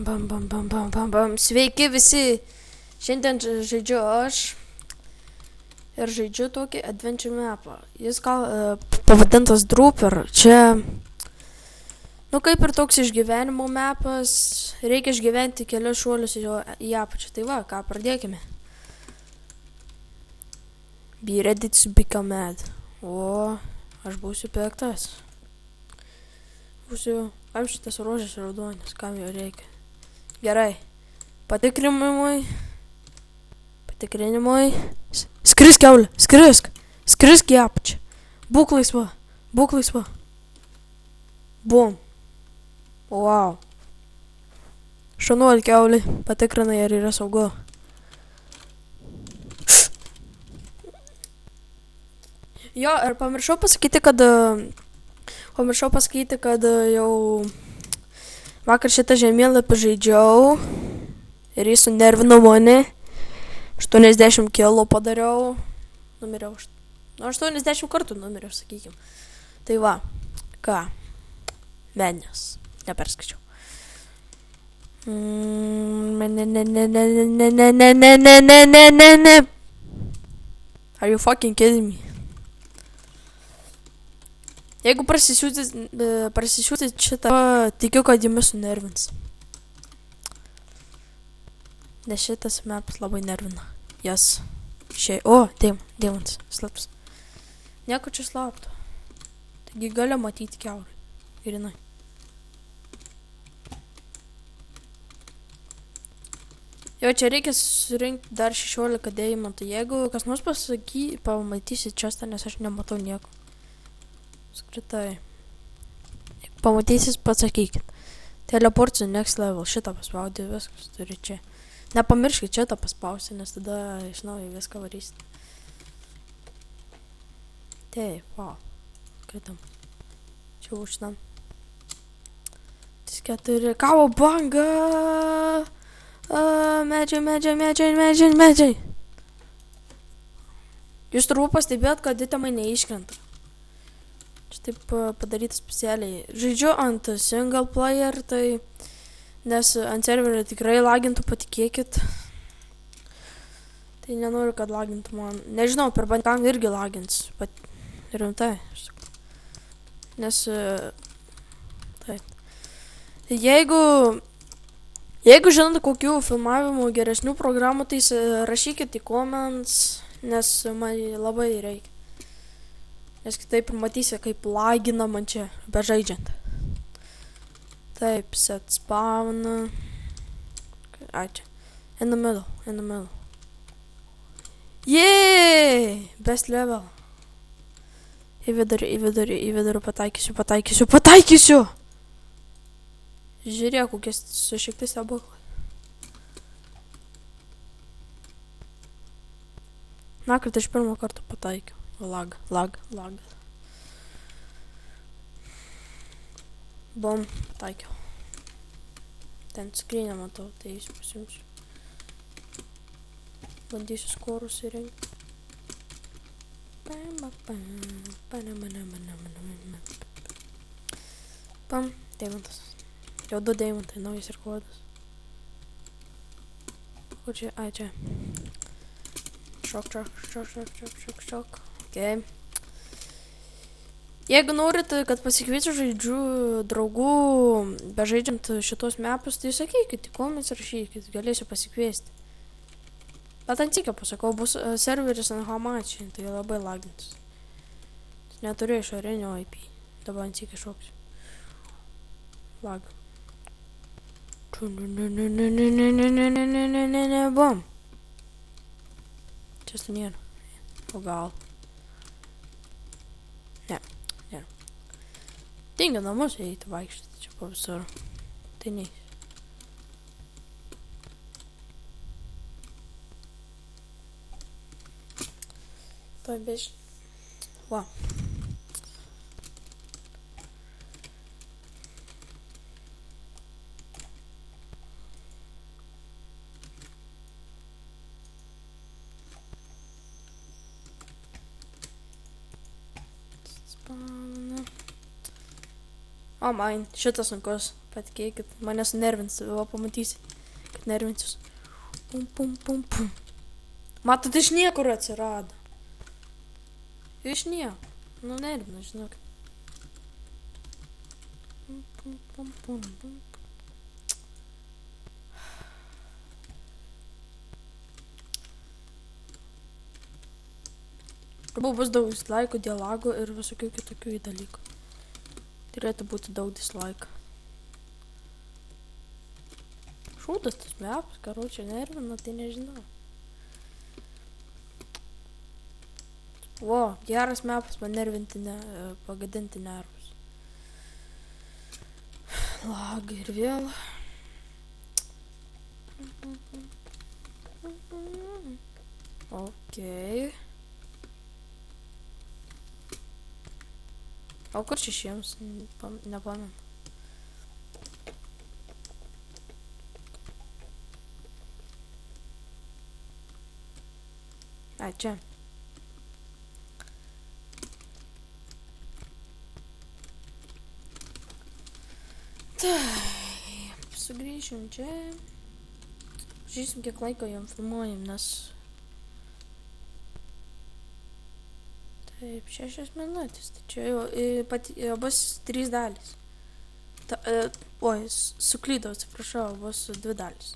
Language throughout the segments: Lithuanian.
Bam, bam, bam, bam, bam, bam. Sveiki visi. Šiandien žaidžiu aš. Ir žaidžiu tokį adventure mapą. Jis pavadintas Drooper. Čia, kaip ir toks išgyvenimo mapas. Reikia išgyventi kelius šuolius į apačią. Tai va, ką pradėkime. Be ready to become mad. O, aš būsiu piktas. Kam šitas rožės raudonis, kam jo reikia. Gerai. Patikrinimui. Skrisk, kiaulė, skrisk. Skrisk į apačią. Būk laisva. Bum. Wow. Šaunuolė kiaulė. Patikrinai, ar yra saugu. Jo, ir pamiršau pasakyti, kad jau vakar šitą žemėlapį žaidžiau ir jis sunervino mane. 80 kilų padariau. Numiriau. 80 kartų numiriau, sakykim. Tai va, ką? Menės. Neperskaičiau. Ne. Are you fucking kidding me? Jeigu prasisiūti šitą, tikiu, kad jumis sunervins. Nes šitas mapas labai nervina. Jas. Dėmons. Slaps. Nieko čia slapto. Taigi galiu matyti kiaurį. Grinai. Jo, čia reikia surinkti dar 16 deimantų. Jeigu kas nors pamatysit čia, nes aš nematau nieko. Skritai. Jeigu pamatysis, pasakykit. Teleportsu next level. Šitą paspaudė, viskas turi čia. Nepamirškit šitą paspausti, nes tada iš naujo viską varysit. Taip, wow. Kritam. Čia užtam. 4. Kavo banga. Medžiai. Jūs turbūt pastebėjot, kad itemai neiškrenta. Čia taip padaryta specialiai. Žaidžiu ant single player, tai nes ant serverio tikrai lagintų, patikėkit. Tai nenoriu, kad lagintų man. Nežinau, per bandkam irgi lagins. Rimtai. Nes taip. Jeigu žinote kokių filmavimų geresnių programų, tai rašykit į comments, nes man labai reikia. Nes kitaip matysi, kaip lagina man čia, bežaidžiant. Taip, set spawn. Čia. In the middle. Yeah! Best level. Į vidurį pataikysiu. Žiūrėk, kokie sušikti stebuklai. Kad aš pirmą kartą pataikiau. Lag. Bom, pataikiau. Ten skrinę matau, tai jis pasimsiu. Bandysiu skorus įrengti. Pam, deimantas. Jau 2 deimantai, naujas ir kodas. Kur čia? Čia. Šok. Okay. Jeigu norit, kad pasikviečiu žaidžių draugų, bežaidžiant šitos mapus, tai sakykit, į comments rašykit, galėsiu pasikviesti. Bet antikė pasakau, bus serveris ant Hamachi, tai labai lagintis. Neturiu išorinio IP, dabar antikė šoksiu. Lag. Bom. Čia nėra. O gal. Ne. Tinga namus eiti vaikščioti čia po visur. Tai neis. Tai biš. Va. O, man, šitas sunkus. Patikėkit, mane sunervins, o pamatysit, kad nervinsius. Pum, pum, pum, pum. Matot, iš niekur atsirado. Iš nieko. Nu, nervina, žinok. Pum, pum, pum, pum, pum. Bus daug dislaikų, dialogų ir visokių kitokių dalykų. Turėtų būti daug dislaikų. Šūdas tas mepas, karočią nervina, tai nežinau. O, geras mepas man nervinti, pagadinti nervus. Lagai ir vėl. Okei. O kur šešiems? Nepamenu. Ai, čia. Taip, sugrįšim čia. Žiūrėsim, kiek laiko jam filmuojam, nes... Taip, 6 minutės, tai čia jau bus 3 dalys. Oi, suklydau, atsiprašau, bus 2 dalys.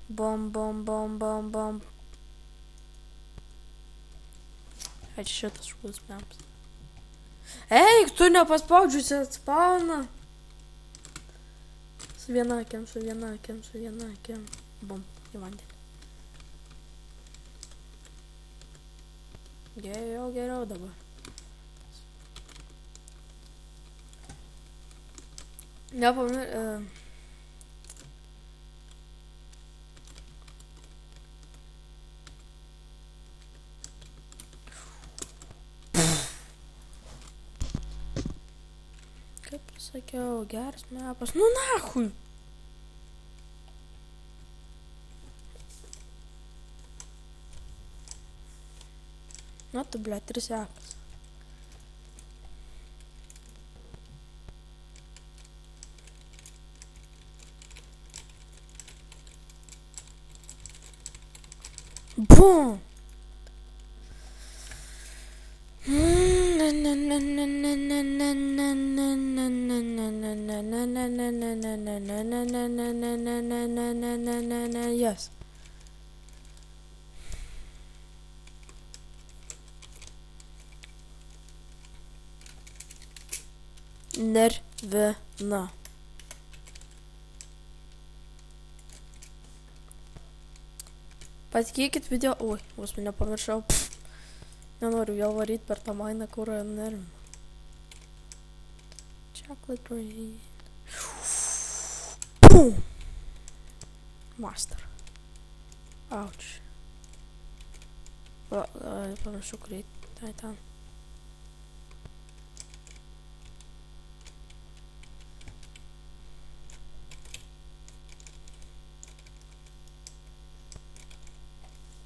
Bom, bom, bom, bom, bom. Ai, čia šitas šūdas mepas. Eik, tu nepaspaudžiusi atspauna. Su vienakiam. Bom, į vandenį. Geriau dabar. Kaip sakiau, geras mepas. Nu nahui! Na tu, blėt, 3 sekas. Bum! Yes. Nervina. Patikėkit video... Oi, vos mane pamiršau. Nenoriu vėl varyti per tą mainą, kur nervina. Chocolate rain. Boom! Master. Ouch. Pamiršau greit. Tai ten.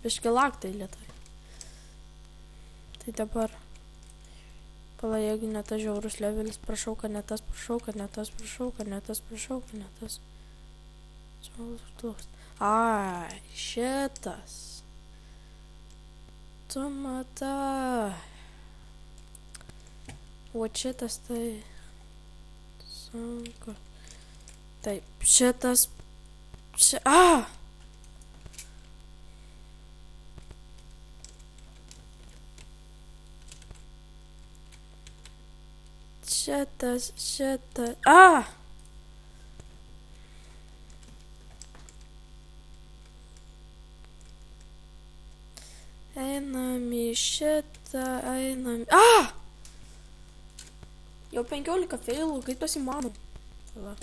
Biški laktai lietai. Tai dabar. Pala, jeigu ne tas žiaurus levelis, prašau, kad ne tas. Ai, šitas. Tu matai. O šitas tai. Sunku. Taip, šitas. Šitas. Einam į šitą, Jau 15 failų, kaip tas įmanoma?